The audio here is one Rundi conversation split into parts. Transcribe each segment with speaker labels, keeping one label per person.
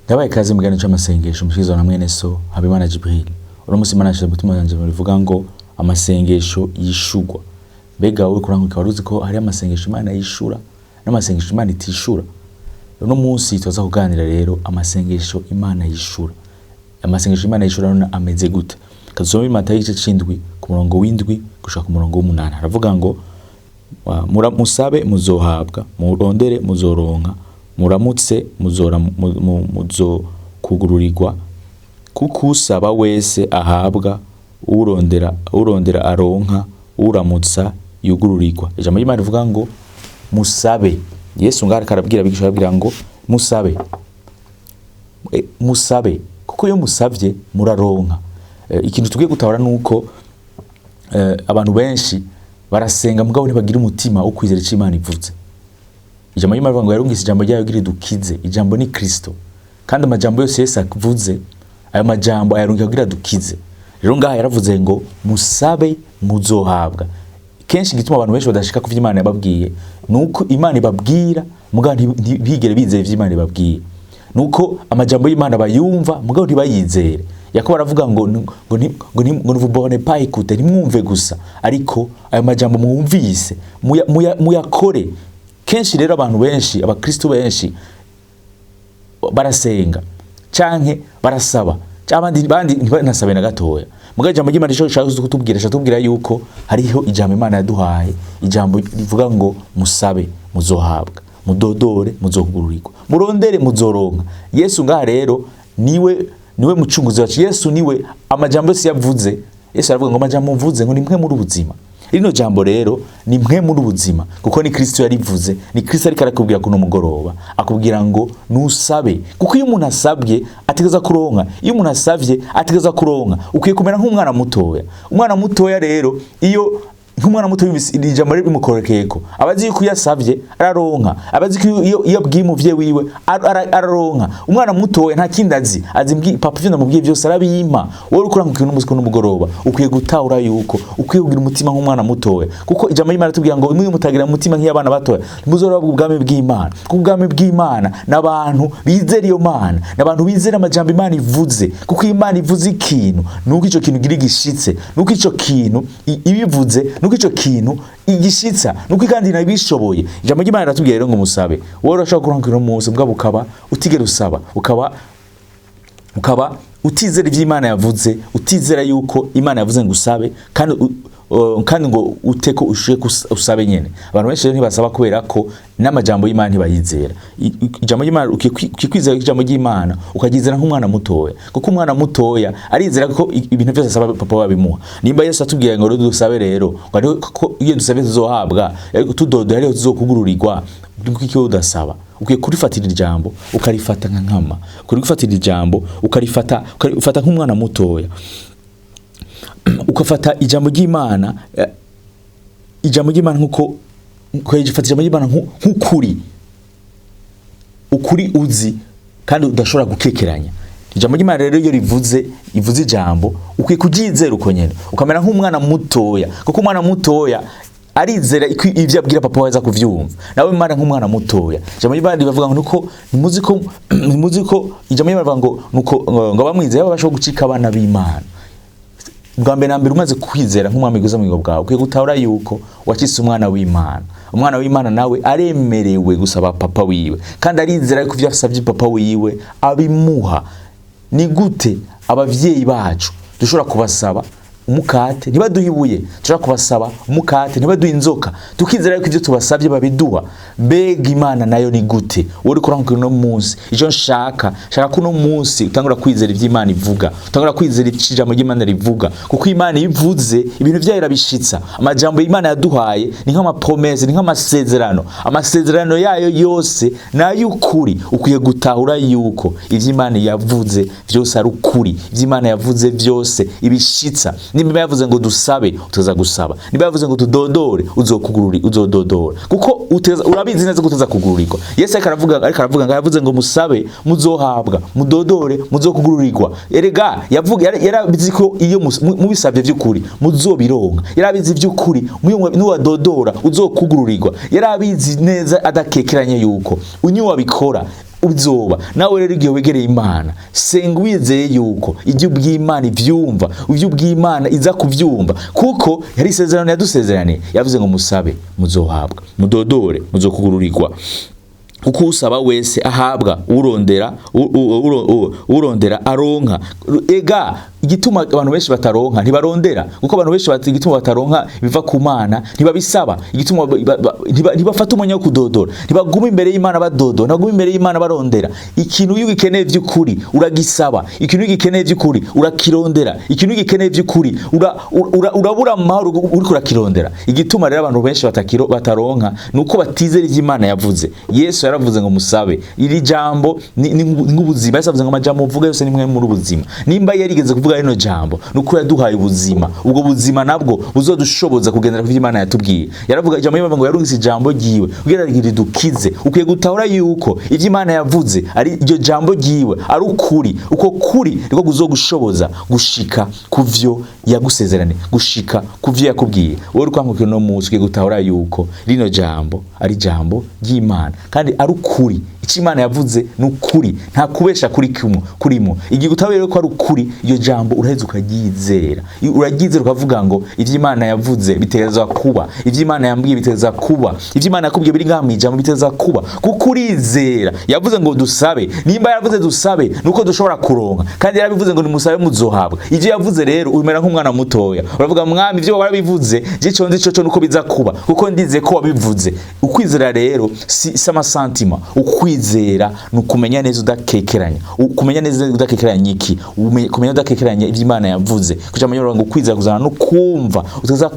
Speaker 1: Ndabaye kazi mu gano cy'amasengesho mushizo na mwene so HABIMANA Djibril. Uno musi Imana yashyize mutima wanje bivuga ngo amasengesho yishurwa. Mbega wowe kuranguka waruzi ko hari amasengesho Imana yishura n'amasengesho Imana itishura. Uno musi tuza kuganira rero amasengesho Imana yishura. Amasengesho Imana yishura none ameze gute? Kazome Matayo igice c'indwi ku murongo w'indwi gushaka ku murongo w'umunani. Aravuga ngo musabe muzohabwa, murondere muzoronka, muramutse muzo kugururirwa, kuko usaba wese ahabwa, urondera aronka, uramutsa yugururirwa. Ijambo ry'Imana rivuga ngo musabe. Yesu ngari karabwira abigisha arabwira ngo musabe. Musabe kuko iyo musavye muraronka. Ikintu tugiye gutabara nuko abantu benshi barasenga mugabo ntibagira umutima wo kwizera icyo Imana ivuze. Ijambo ry'Imana rivuga ngo yarungise ijambo ryayo gire dukize. Ijambo ni Kristo. Kandi amajambo yose Yesu avuze, ayo majambo ayarungika kugira dukize. Rero ngaha yaravuze ngo musabe muzohabwa. Kenshi gituma abantu benshi badashika ku vy'Imana yababwiye nuko Imana ibabwira mugabo ntibigere bizeye vy'Imana ibabwiye. Nuko amajambo y'Imana bayumva mugabo ntibayizere. Yakobo aravuga ngo nuvubone pas écouter, ntimwumve gusa, ariko ayo majambo mwumvise muyakore. Kenshi rero abantu benshi, abakristo benshi barasenga canke barasaba, bandi ntibanasabe na gatoya. Mugaje ijambo ry'Imana rishaka kutubwira yuko hariho ijambo Imana yaduhaye, ijambo rivuga ngo musabe muzohabwa, mudodore muzokugururirwa, murondere muzoronka. Yesu ngaha rero niwe mucunguzi wacu. Yesu niwe amajambo yose yavuze. Yesu aravuga ngo amajambo mvuze ngo ni mwe muri ubuzima. Rino jambo rero ni mwe muri ubuzima kuko ni Kristo yarivuze. Ni Kristo ariko arakubwira kuno mugoroba, akubwira ngo nusabe, kuko iyo umuntu asabye ategeza kuronka. Iyo umuntu asavye ategeza kuronka. Ukwiye kumera nk'umwana mutoya. Umwana mutoya rero iyo nk'umwana muto ijambo riri bimukorekeko, abazi yuko yasavye araronka, abazi ko iyo abwiye umuvye wiwe araronka. Umwana muto nta kindi azi papa vyo ndamubwiye byose arabiyima. Wowe uri kuranguka n'umusiko n'umugoroba ukwiye gutahura yuko ukwiye kugira umutima nk'umwana mutoya, kuko ijambo ry'Imana tubwira ngo imwe mutagira umutima nk'iyabana batoya muzoraba ubwami bw'Imana. Kuko ubwami bw'Imana n'abantu bizera iyo Mana, n'abantu bizera amajambo Imana ivuze. Kuko Imana ivuze ikintu nuko ico kintu giri gishitse, nuko ico kintu ibivuze, nuko ico kintu igishitsa, nuko kandi nabishoboye. Ijambo ry'Imana ratubwira rero ngo musabe. Wowe urashaka kurangira umunsi mbwa bukaba utigera usaba, ukaba utizera ivy'Imana yavuze, utizera yuko Imana yavuze ngo usabe, kandi ngo uteko ushiye usabe nyene. Abantu benshi ntibasaba kubera ko n'amajambo y'Imana ntibayizera. Ijambo ry'Imana ukikwizera ijambo ry'Imana ukagizera nk'umwana mutoya, kuko umwana mutoya arizera ko ibintu byose asaba papa babimuha. Nimba Yesu atubwiye ngo dusabe rero ko iyo dusabe tuzohabwa, tudodo hariho tuzokugururirwa, kuko udasaba ukwiye kurifatira ijambo ukarifata nka nkama, kurifatira ijambo ukarifata nk'umwana mutoya, ukafata ijambo ry'Imana nkuko kwejifata ijambo ry'Imana nk'ukuri uzi kandi udashobora gukekeranya. Ijambo ry'Imana rero iyo ivuze ijambo ukwiye kujizera uko nyene, ukamera nk'umwana mutoya, kuko umwana mutoya arizera ivyo abwira papa waza kuvyumva. Nawe Imana nk'umwana mutoya. Ijambo ry'Imana rivuga ngo nuko nimuzi ko ijambo ry'Imana rivuga ngo ngo bamwizeye babasha gucika abana b'Imana. Bwa mbere na mbere umaze kwizera nk'umwami guza mu bwigo bwawe, ukwiye gutahura yuko wakise umwana w'Imana. Umwana w'Imana nawe aremerewe gusaba papa wiwe, kandi arizera ko ivyo asabye papa wiwe abimuha. Ni gute abavyeyi bacu dushobora kubasaba umukate ntibaduha ibuye, dushobora kubasaba umukate ntibaduha inzoka, tukizera ko ivyo tubasabye babiduha? Mbega Imana nayo ni gute? Uri kuranguka no munsi ijo shaka kuno munsi utangura kwizera ivy'Imana ivuga, utangura kwizera ijambo ry'Imana rivuga, kuko Imana ivuze ibintu vyayo irabishitsa. Amajambo y'Imana yaduhaye ni nk'amapromesse, ni nk'amasezerano. Amasezerano yayo yose nayo ukuri. Ukwiye gutahura yuko ivy'Imana yavuze vyose ari ukuri, ivy'Imana yavuze vyose ibishitsa. Nimba yavuze ngo dusabe uteza gusaba, nimba yavuze ngo tudodore uzododora, kuko urabizi neza ko uteza kugururirwa. Yesu ariko aravuga ngo yavuze ngo musabe muzohabwa, mudodore muzokugururirwa. Erega yarabizi ko iyo mubisabye vy'ukuri muzobironka, yarabizi vy'ukuri nuwadodora uzokugururirwa, yarabizi neza adakekeranye yuko unyu wabikora uzoba. Nawe rero igihe wegereye Imana senga wizeye yuko ibyo bw'Imana ivyumva, ibyo bw'Imana iza kuvyumva, kuko yari isezerano yadusezeraniye. Yavuze ngo musabe muzohabwa, mudodore muzokugururirwa, kuko usaba wese ahabwa, urondera aronka. Ega igituma abantu benshi bataronka ntibarondera, kuko abantu benshi igituma bataronka biva ku Mana, ntibabisaba. Igituma ntibafata umwanya wo kudodora, ntibaguma imbere y'Imana badodora, ntibaguma imbere y'Imana barondera. Ikintu iyo ugikeneye by'ukuri uragisaba, ikintu iyo ugikeneye by'ukuri urakirondera, ikintu iyo ugikeneye by'ukuri urabura amahoro uriko urakirondera. Igituma rero abantu benshi bataronka nuko batizera ivyo Imana yavuze. Yesu yaravuze ngo musabe. Iri jambo ni nk'ubuzima. Yesu avuze ngo amajambo uvuga yose ni mwe muri ubuzima. Nimba yarigeze kuvuga rino jambo nuko yaduhaye ubuzima, ubwo buzima nabwo buzodushoboza kugendera ku Imana yatubwiye. Yaravuga ijambo y'Imana ngo yarungise ijambo giwe kugira ridukize. Ukwiye gutahura yuko ivyo Imana yavuze ari iryo jambo giwe ari ukuri. Uko kuri niko kuzogushoboza gushika kuvyo yagusezerane, gushika kuvyo yakubwiye. Wowe urwankukira no munsi ukwiye gutahura yuko rino jambo ari jambo ry'Imana kandi ari ukuri. Ico Imana yavuze n'ukuri, nta kubesha kurimo. Igihe utabere ko ari ukuri, iyo jambo uraheze ukagizera. Uragizera ukavuga ngo ivyo Imana yavuze bitereza kuba, ivyo Imana yambwiye bitereza kuba, ivyo Imana yakubwiye biri ngaha mwijambo bitereza kuba, kuko urizera. Yavuze ngo dusabe. Nimba yavuze dusabe nuko dushobora kuronka, kandi yarabivuze ngo nimusabe muzohabwa. Ivyo yavuze rero umera nk'umwana mutoya, uravuga mwami ivyo warabivuze gico nzi cyo nuko biza kuba, kuko ndize ko wabivuze. Ukwizera rero si amasantima. Ukwizera nukumenya neza udakekeranya. Kumenya neza udakekeranya iki? Kumenya udakekeranya ivyo Imana yavuze. Kuja manyoro ngo kwizera kuzana no kumva. Utaza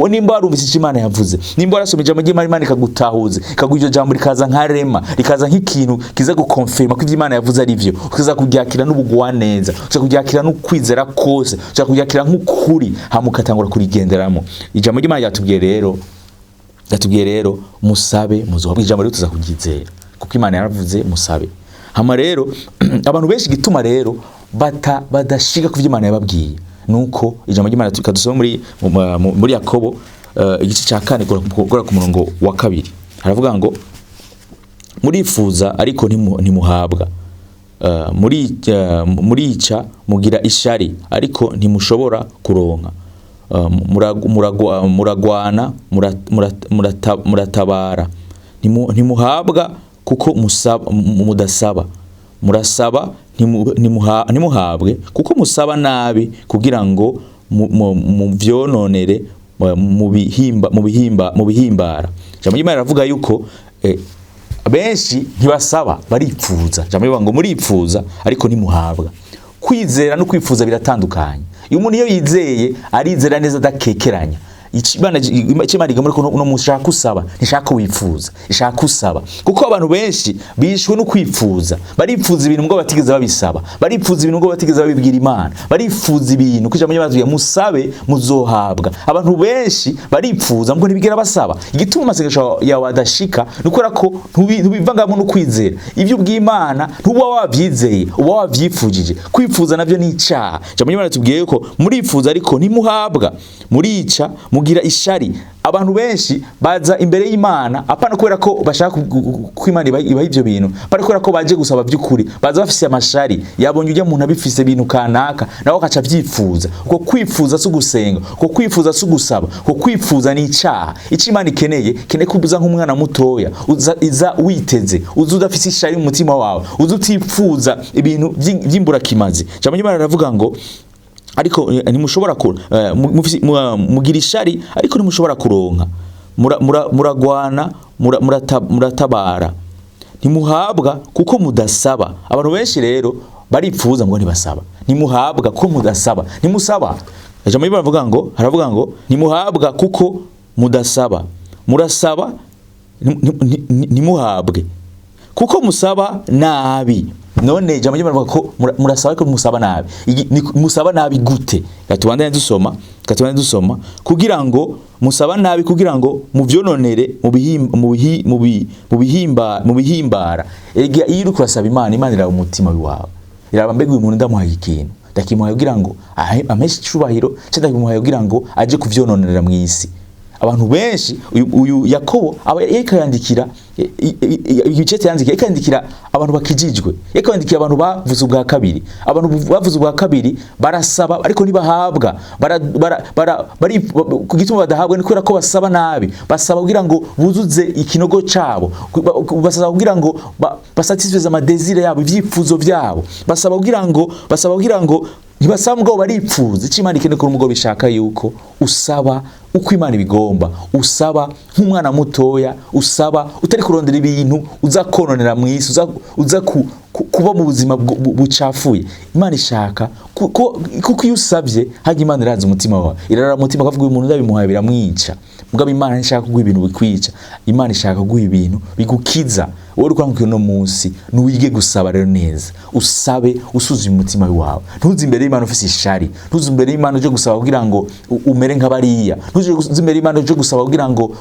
Speaker 1: nimba warumvise icyo Imana yavuze, nimba warasomye ijambo ry'Imana ikagutahuza, ikaguha jambo rikaza nkarema, rikaza nk'ikintu kiza gukonfirma ko ivyo Imana yavuze ari byo, ukaza kuryakira n'ubugwa neza, ukaza kuryakira no kwizera kose, ukaza kuryakira nk'ukuri, hamukatangura kurigenderamo. Ijambo ry'Imana yatubwiye rero musabe muzohabwa. Ijambo rero tuza kuryizera kuko Imana yaravuze musabe. Hama rero abantu benshi gituma rero badashika kuvyo Imana yababwiye nuko ijambo ry'Imana tukadusoma muri Yakobo igice cya 4 gukora ku murongo wa 2 haravuga ngo murifuza ariko ntimuhabwa, murica mugira ishari ariko ntimushobora kuronka, muragwana muratabara, ntimuhabwa kuko mudasaba, murasaba ntimuhabwe kuko musaba nabi kugira ngo muvyononere mu bihimbara. Jambo y'Imana ravuga yuko benshi ntibasaba baripfuza. Jambo y'Imana ngo muripfuza ariko ntimuhabwa. Kwizera no kwifuza biratandukanye. Iyo umuntu iyo yizeye arizera neza adakekeranya. Imana igomba ko no mushaka usaba, nishaka wifuza, ishaka usaba. Kuko abantu benshi bishwe no kwifuza, baripfuza ibintu ngo batigeze babisaba, baripfuza ibintu ngo batigeze babibwira Imana, baripfuza ibintu kujya munyabazuye musabe muzohabwa. Abantu benshi baripfuza ngo ntibigera basaba. Igituma masengesho yawe adashika nukora ko ntubivangamo no kwizera. Ibyo bw'Imana ntuba wavyizeye, uba wavyifujije. Kwifuza navyo ni icyaha. Jambo y'Imana tubwiye ko murifuza ariko ntimuhabwa, murica mugira ishari. Abantu benshi baza imbere y'Imana apana kubera ko bashaka ko Imana ibaha ivyo bintu, apana kubera ko baje gusaba by'ukuri, baza bafise amashari. Yabonye ujya muntu abifise ibintu kanaka nawe akaca vyifuza. Uko kwifuza si gusenga, uko kwifuza si gusaba, uko kwifuza ni icyaha. Ico Imana ikeneye kubuza nk'umwana mutoya, iza witeze, uza udafise ishari mu mutima wawe, uza utifuza ibintu vy'imburakimazi. Jambo y'Imana ravuga ngo ariko ntimushobora mugira ishari ariko ntimushobora kuronka, muragwana muratabara, ntimuhabwa kuko mudasaba. Abantu benshi rero baripfuza ngo ntibasaba, ntimuhabwa kuko mudasaba, ntimusaba. Ijambo y'Imana haravuga ngo ntimuhabwa kuko mudasaba, murasaba ntimuhabwe kuko musaba nabi. None ijambo y'Imana ko murasaba ko musaba nabi. Musaba nabi gute? Katubandanye dusoma kugira ngo musaba nabi kugira ngo muvyononere mu bihimbara. Ega iyo uri kurasaba Imana iraba umutima wawe, iraba mbega uyu muntu ndamuhaye ikintu, ndakimuhaye kugira ngo ameshe icubahiro, cyangwa ndakimuhaye kugira ngo aje kuvyononera mu isi. Abantu benshi uyu Yakobo aba yakayandikira Icete yandikiye ikandikira abantu bakijijwe, ikandikira abantu bavuze ubwa kabiri. Abantu bavuze ubwa kabiri barasaba ariko ntibahabwa, bari kugituma badahabwa ni kubera ko basaba nabi, basaba kugira ngo buzuze ikinogo cabo, basaba kugira ngo basatisfeze amadesire yabo, ivyifuzo vyabo, basaba kugira ngo ntibasaba ngo baripfuza. Imana ikeneye ko umugabo bishaka yuko usaba uko Imana ibigomba, usaba nk'umwana mutoya, usaba utari kurondera ibintu uza kononera mwisi, uza kuba mu buzima bucafuye. Imana ishaka kuko iyo usabye haje Imana iraza umutima wawe, irara umutima akavuga uyu muntu ndabimuhaye biramwica. Mugabo Imana ishaka kuguha ibintu bikwica, Imana ishaka kuguha ibintu bigukiza. Wowe urankuye no munsi nuwige gusaba rero neza, usabe usuzuye umutima wawe. Ntuzi imbere y'Imana ufise ishari, ntuzi imbere y'Imana uje gusaba kugira ngo umere nk'abariya, ntuzi imbere y'Imana uje gusaba kugira ngo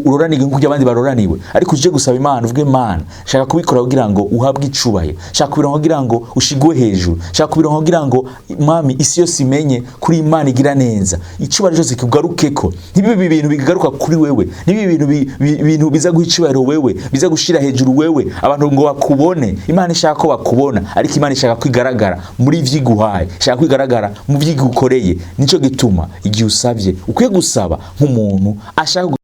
Speaker 1: uroranige nk'uko abandi baroraniwe, ariko uje gusaba Imana uvuge Imana shaka kubikora kugira ngo uhabwe icubahiro, shaka kubironka kugira ngo ushigwe hejuru, shaka kubironka kugira ngo Mwami isi yose imenye kuri Imana igira neza, icubahiro cyose kigarukeko. Ntibibe ibintu bigaruka kuri wewe, ntibibe ibintu biza guha icubahiro wewe, biza gushira hejuru wewe abantu ngo bakubone. Imana ishaka ko bakubona, ariko Imana ishaka kwigaragara muri vyiguhaye, ishaka kwigaragara mu vyigukoreye. Nico gituma igihe usavye ukwiye gusaba nk'umuntu ashaka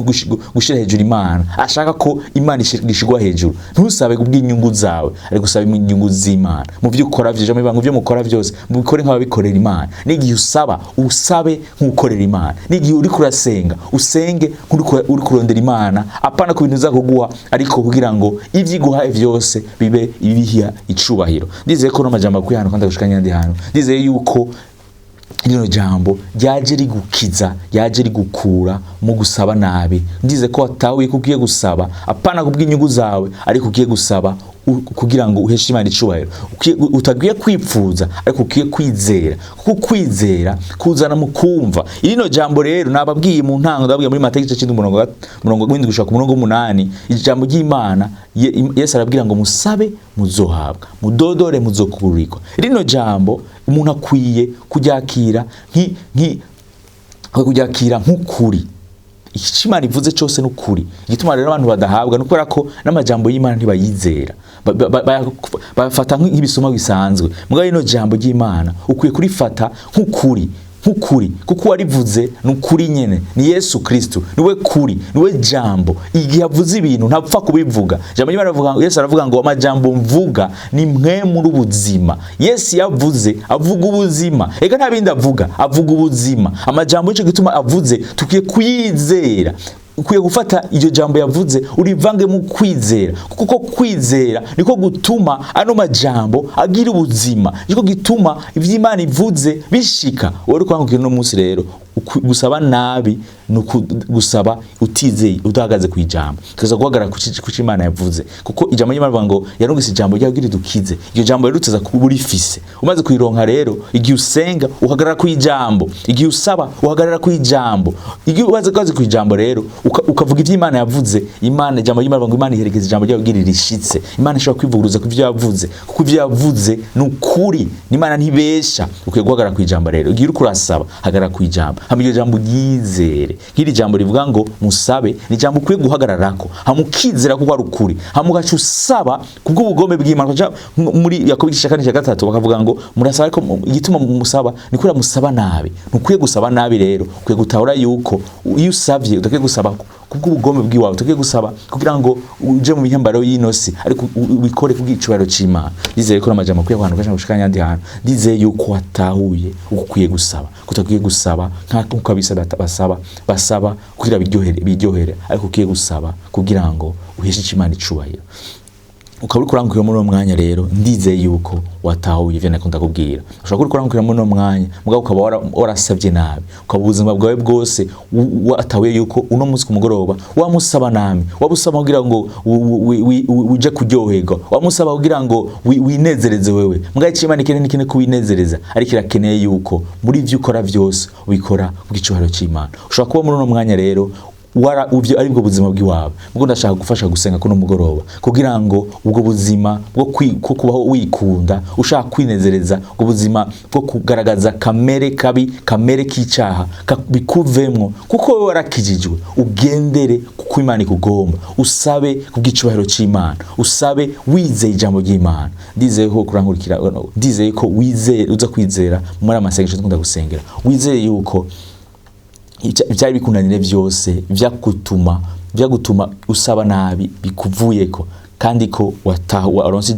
Speaker 1: gushira hejuru Imana, ashaka ko Imana ishigwa hejuru. Ntusabe kubw'inyungu zawe, ariko usabe inyungu z'Imana. Mu vyo ukora vyo mu byo mukora byose mubikore nk'ababikorera Imana. N'igihe usaba usabe nk'ukorera Imana, n'igihe uri kurasenga usenge uri kurondera Imana, apana ku bintu zakuguha, ariko kugira ngo ivyiguhaye vyose bibe ibihiya icubahiro. Ndizeye ko no majambo kwihana kandi gushikanya ndi hano, ndizeye yuko rino jambo ryaje rigukiza, ryaje rigukura mu gusaba nabi. Ndize ko watahuye kugiye gusaba apana kubw'inyungu zawe, ariko ugiye gusaba kugira ngo uheshe Imana icubahiro. Utagiye kwipfuza, ariko ugiye kwizera, kuko kwizera kuzana mu kumva. Irino jambo rero nababwiye mu ntango, ndababwiye muri Mateyo 7:7 gushaka ku 8, ijambo ry'Imana Yesu arabwira ngo musabe muzohabwa, mudodore muzokurirwa. Rino jambo umuntu akwiye kuryakira nk'ukuri. Imana ivuze cyose n'ukuri. Igituma rero abantu badahabwa nukora ko n'amajambo y'Imana ntibayizera, bafata nk'ibisoma bisanzwe. Mugabo ino jambo ry'Imana ukwiye kurifata nk'ukuri, kuko warivuze n'ukuri nyene, ni Yesu Kristo niwe kuri, niwe jambo. Igihe avuze ibintu ntapfa kubivuga. Jambo y'Imana aravuga, Yesu aravuga ngo amajambo mvuga ni mwe muri ubuzima. Yesu yavuze avuga ubuzima, ega nta bindi avuga ubuzima. Amajambo y'icyo gituma avuze tukiye kuyizera, ukwiye gufata iryo jambo yavuze urivange mu kwizera, kuko kwizera niko gutuma ano majambo agira ubuzima, niko gituma ivy'Imana ivuze bishika. Wowe kwankukira no munsi rero gusaba nabi gusaba utizeye, udahagaze ku ijambo, kaza guhagarara ku Imana yavuze, kuko ijambo y'Imana ngo yarungise ijambo ryagira dukize. Iryo jambo riruteza kuburi fise, umaze kuyironka rero igihe usenga uhagarara ku ijambo, igihe usaba uhagarara ku ijambo, igihe ubaze kazi ku ijambo rero ukavuga ivy'Imana yavuze. Imana ijambo y'Imana ngo Imana iherekeza ijambo ryagira rishitse. Imana ishobora kwivuguruza ku byo yavuze, kuko ibyo yavuze n'ukuri, n'Imana ntibesha. Ukwiye guhagarara ku ijambo rero, igihe uri kurasaba hagarara ku ijambo, hamwe jambo ryizere. Nk'iri jambo rivuga ngo musabe ni jambo ukwiye guhagararako, hamukizera kuko ari ukuri, hamugaca usaba kubw'ubugome bw'Imana. Muri Yakobo 4:3 bakavuga ngo murasaba, ariko igituma musaba ni kuri musaba nabi. Ntukwiye gusaba nabi rero, ukwiye gutahura yuko iyo usavye udakwiye gusaba kubw'ubugome bw'iwawe, tukwiye gusaba kugira ngo uje mu bihembaro y'inosi, ariko ubikore kubw'icubahiro c'Imana. Ndizeye ko amajambo kwiye abantu bashaka gushikanya ndi hano, ndizeye yuko watahuye ukwiye gusaba, kutakwiye gusaba nk'uko basaba kugira biryohere, ariko ukiye gusaba kugira ngo uheshe Imana icubahiro. Ukaba uri kurangurira muri uwo mwanya rero, ndizeye yuko watahuye ivyo nakunda kubwira. Ushobora kuri kurangurira muri uwo mwanya mugabo ukaba warasavye nabi, ukaba ubuzima bwawe bwose watahuye yuko uno munsi ku mugoroba wamusaba nami, wabusaba kugira ngo uje kuryoherwa, wamusaba kugira ngo winezereze wewe. Mugabo Imana ikeneye kuwinezereza, ariko irakeneye yuko muri ivyo ukora vyose ubikora kubw'icubahiro c'Imana. Ushobora kuba muri uno mwanya rero wara uvyo ari bwo buzima bw'iwawe. Ubwo ndashaka gufasha gusenga kuno mugoroba kugira ngo ubwo buzima bwo kubaho wikunda ushaka kwinezereza, ubwo buzima bwo kugaragaza kamere kabi, kamere k'icaha bikuvemwo, kuko wewe warakijijwe. Ugendere kuko Imana ikugomba, usabe kubw'icubahiro c'Imana, usabe wizeye ijambo ry'Imana. Ndizeye ko kurankurikira, ndizeye ko wizeye uza kwizera muri amasengesho dukunda gusengera, wizeye yuko ibyari bikunanire byose vyagutuma usaba nabi bikuvuyeko, kandi ko waronse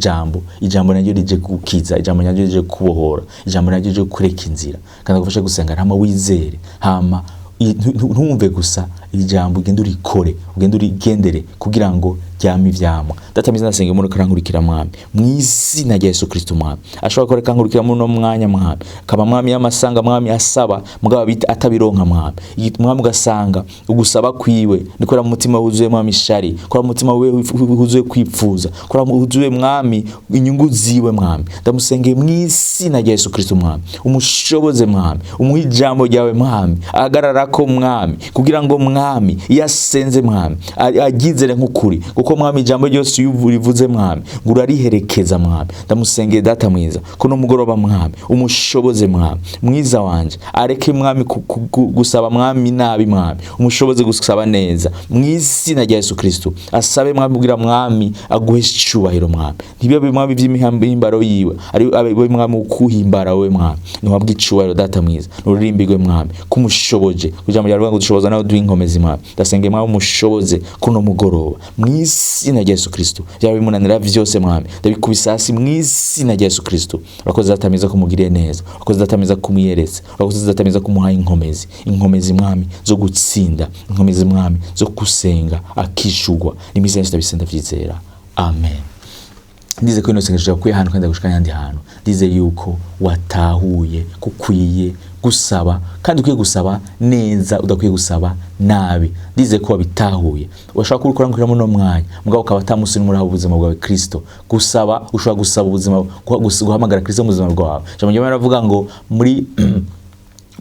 Speaker 1: ijambo naryo rije gukiza, ijambo naryo rije kubohora, ijambo naryo rije kureka inzira, kandi agufasha gusenga. Hama wizere, hama ntumve gusa ijambo, ugende urikore, ugende urigendere kugira ngo ryame ivyamwa. Data mwiza, ndasenga umuntu karankurikira mwami, mw'izina rya Yesu Kristo mwami, ashobora ko kankurikira muri no mwanya mwami, kaba mwami y'amasanga mwami asaba mugabo bita atabironka mwami, mwami ugasanga ugusaba kwiwe nikora mu mutima wuzuye mwami ishari, kora mu mutima wewe wuzuye kwipfuza, kora mu wuzuye mwami inyungu ziwe mwami. Ndamusengeye mw'izina rya Yesu Kristo mwami, umushoboze mwami, umuha ijambo ryawe mwami, ahagararako mwami, kugira ngo mwami yasenze mwami agizere nk'ukuri, kuko mwami ijambo ryose yurivuze mwami ngo urariherekeza mwami. Ndamusengeye data mwiza kuno mugoroba mwami, umushoboze mwami mwiza wanje, areke mwami gusaba mwami nabi mwami, umushoboze gusaba neza mw'izina rya Yesu Kristo. Asabe mwami kugira mwami aguhe icubahiro mwami, ntibibe mwami vy'imihimbaro yiwe, ari mwami ukuhimbara wewe mwami, niwabwe icubahiro data mwiza, nuririmbirwe mwami kumushoboje, kujambo ryawe ngo dushoboza nawe duhe inkomezi mwami. Ndasengeye mwami umushoboze kuno mugoroba mw'izina rya Yesu Kristo, byaba bimunanira vyose mwami ndabikubisa hasi mw'izina rya Yesu Kristo. Urakoze data mwiza kumugiriye neza, urakoze data mwiza kumuyereza, urakoze data mwiza kumuha inkomezi mwami zo gutsinda, inkomezi mwami zo gusenga akishugwa. N'imizi yose ndabisenda vyizera, amen. Ndize ko ino sengesho yakuye hano kandi gushika yandi hano, ndize yuko watahuye kukwiye gusaba, kandi ukwiye gusaba neza, udakwiye gusaba nabi. Ndize ko wabitahuye, urashaka kurukora ngukira muri no mwanya mugabo ukaba atamusi n'umuri aho ubuzima bwawe Kristo. Gusaba, ushobora gusaba ubuzima, guhamagara Kristo mu buzima bwawe. Jambo njye baravuga ngo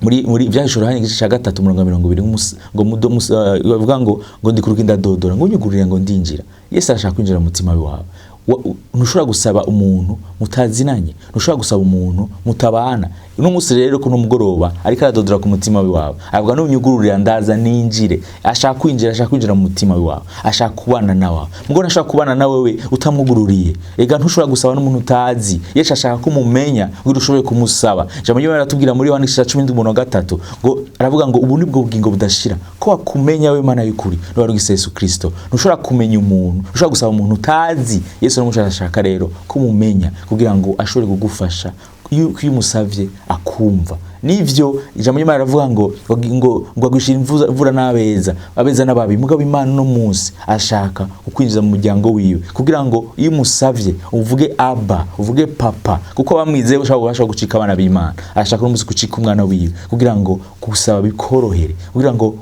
Speaker 1: muri vyahishura hanye igice ca 3:20 ngo bavuga ngo ndikuruka indadodora ngo nyugurire ngo ndinjira. Yesu arashaka kwinjira mu mutima wawe. Ntushobora gusaba umuntu mutazinanye, ntushobora gusaba umuntu mutabana. Uno musi rero kuno mugoroba ariko aradodora ku mutima wawe, avuga n'unyugururira ndaza ninjire. Ashaka kwinjira mu mutima wawe, ashaka kubana nawe. Mugabo nashaka kubana nawe we utamugururiye, ega ntushobora gusaba n'umuntu utazi. Yesu ashaka kumumenya ngo ushobore kumusaba. Jambo ryo baratubwira muri Yohana 10:13 ngo aravuga ngo ubu nibwo bugingo budashira ko wakumenya we Imana y'ukuri n'uwarugise Yesu Kristo. Ntushobora kumenya umuntu, ntushobora gusaba umuntu utazi. Yesu n'umushaka rero kumumenya kugira ngo ashobore kugufasha iyo umusavye akumva. Nivyo ijambo ry'Imana ravuga ngo agushira imvura n'abeza, abeza n'ababi. Mugabo Imana no munsi ashaka ukwinjiza mu muryango wiwe kugira ngo iyo umusavye uvuge aba, uvuge papa, kuko bamwizeye ushaka gucika abana b'Imana. Ashaka no munsi gucika umwana wiwe kugira ngo gusaba bikorohere, kugira ngo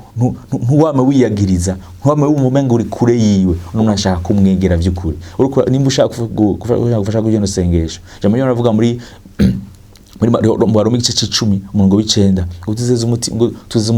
Speaker 1: ntuwame wiyagiriza, ntuwame wumumenga uri kure yiwe, n'umuntu ashaka kumwegera vy'ukuri. Nimba ushaka gufasha kugenda sengesho, ijambo ry'Imana ravuga muri Warumi igice c'10 umurongo w'icenda, tuzize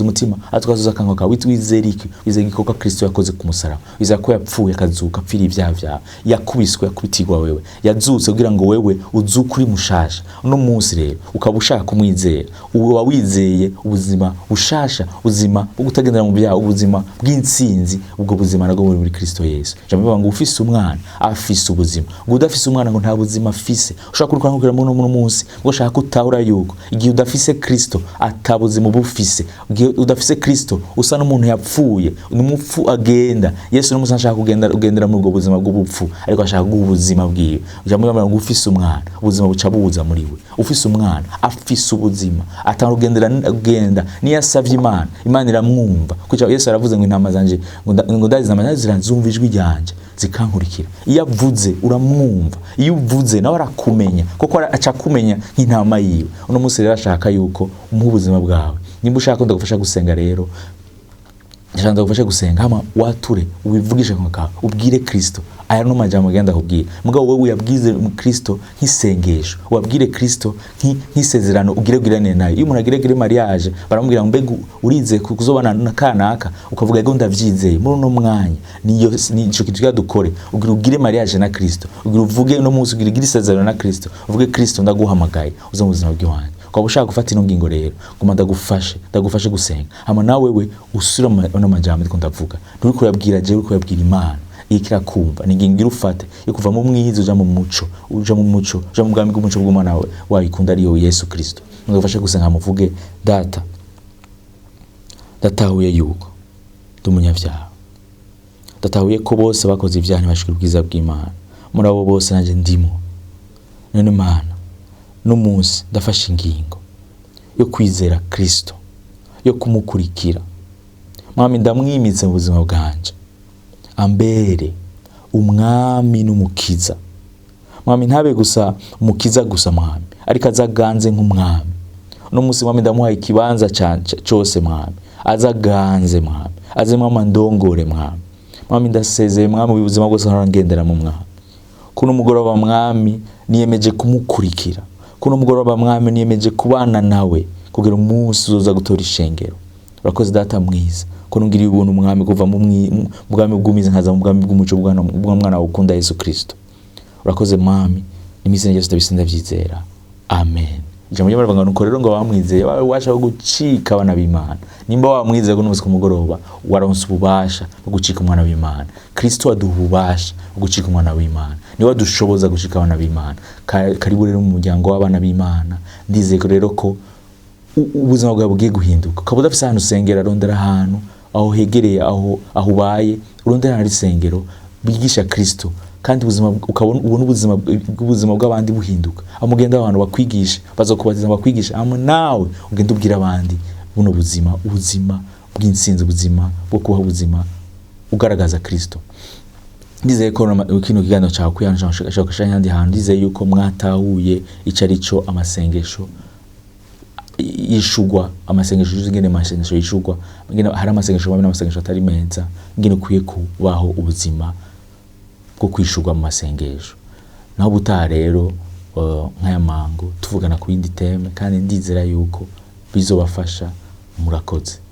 Speaker 1: umutima atwazuza akanwa kawe wizerike, wizerike ko Kristo yakoze ku musaraba, wizera ko yapfuye akazuka apfira ibyaha, yakubiswe yakubitirwa wewe, yazutse kugira ngo wewe uzukuri mushasha. Uno munsi rero ukaba ushaka kumwizera, uba wizeye ubuzima bushasha, ubuzima bwo kutagendera mu byaha, ubuzima bw'intsinzi. Ubwo buzima nago muri Kristo Yesu. Jambo ngo ufise umwana afise ubuzima, ngo udafise umwana ngo nta buzima afise. Ushaka kurukura mu munsi ngo shaka kutahura yuko igihe udafise Kristo atabuzima bufise, igihe udafise Kristo usa n'umuntu yapfuye, n'umupfu agenda. Yesu n'umusa ashaka kugendera muri ubwo buzima bw'ubupfu, ariko ashaka ubuzima bwiwe. Jambo y'Imana ngo ufise umwana ubuzima buca buza muri we. Ufise umwana afise ubuzima, atangenda niyo asavye Imana iramwumva. Kuko Yesu aravuze ngo intama zanje ngo ndazi n'amazina ziranzumva ijwi ryanje zikankurikira. Iyo avuze uramwumva, iyo uvuze nawe arakumenya, kuko aca kumenya nk'intama yiwe. Uno munsi rero ashaka yuko umuha ubuzima bwawe. Nimba ushaka ndagufasha gusenga rero Ndashaka gufasha gusenga hama wature ubivugisha kwa ubwire Kristo aya no majambo genda kubwira mugabo wowe uyabwize mu Kristo nk'isengesho wabwire Kristo nk'isezerano ugire nayo iyo umuntu agire mariage baramubwira ngo mbega urize kuzobana na kanaka ukavuga ngo ndavyizeye muri no mwanya niyo nico kitwa dukore ugire mariage na Kristo uvuge no munsi ugire isezerano na Kristo uvuge Kristo ndaguhamagaye uzo mu buzima bw'iwanyu kwa ushaka gufata ino ngingo rero ngoma ndagufashe gusenga hama nawe we usura no majambo ndiko ndavuga nturi kuyabwira je uri kuyabwira Imana ikira kumva ningingira ufate ikuva mu mwiza uja mu muco uja mu bwami bw'umuco bw'Umwana wawe ikunda ariyo Yesu Kristo ndagufashe gusenga muvuge datahuye yuko ndumunyavyaha datahuye ko bose bakoze ivyaha ntibashikira ubwiza bw'Imana muri abo bose nanje ndimo none Imana n'umunsi ndafashe ingingo yo kwizera Kristo yo kumukurikira mwami ndamwimitse mu buzima bwanje ambere umwami n'umukiza mwami ntabe gusa umukiza gusa mwami ariko azaganze nk'umwami no munsi mwami ndamuhaye ikibanza cyose mwami azaganze mwami azemwe amandongore mwami ndasezeye mwami ubuzima bwose naragendera mu mwami kuno mugoroba mwami niyemeje kumukurikira kuno mugoroba mwami niyemeje kubana nawe kugira umunsi uzoza gutora ishengero urakoze data mwiza kunungiriye ubuntu mwami kuva mu bwami bw'umize nkaza mu bwami bw'umuco bw'Umwana ukunda Yesu Kristo urakoze mwami n'imizina Yesu tabisinda vyizera amen ijambo ry'Imana nuko rero ngo bamwizeye washaka gucika abana b'Imana nimba wamwizeye kuno ku mugoroba waronse ububasha bwo gucika umwana w'Imana Kristo aduha ububasha bwo gucika umwana w'Imana ni wadushoboza gucika abana b'Imana karibu rero mu muryango w'abana b'Imana ndizeye rero ko ubuzima bwawe bugiye guhinduka ukaba udafise ahantu usengera rondera ahantu aho hegereye aho ubaye urondera hari isengero bigisha Kristo kandi ubuzima ukabona ubuzima bw'abandi buhinduka amugenda abantu bakwigisha bazokubatiza bakwigisha amwe nawe ugenda ubwira abandi buno ubuzima bw'insinzi ubuzima bwo kubaho ubuzima ugaragaza Kristo ndizeye ko kino kiganiro cyawe kuyashaka handi hantu ndizeye yuko mwatahuye icarico amasengesho yishugwa amasengesho y'ingene masengesho yishugwa ngene hari amasengesho mabi n'amasengesho atari meza ngene kuye kubaho ubuzima bwo kwishugwa mu masengesho naho butaha rero nk'aya mango tuvugana ku yindi teme kandi ndizera yuko bizobafasha murakoze.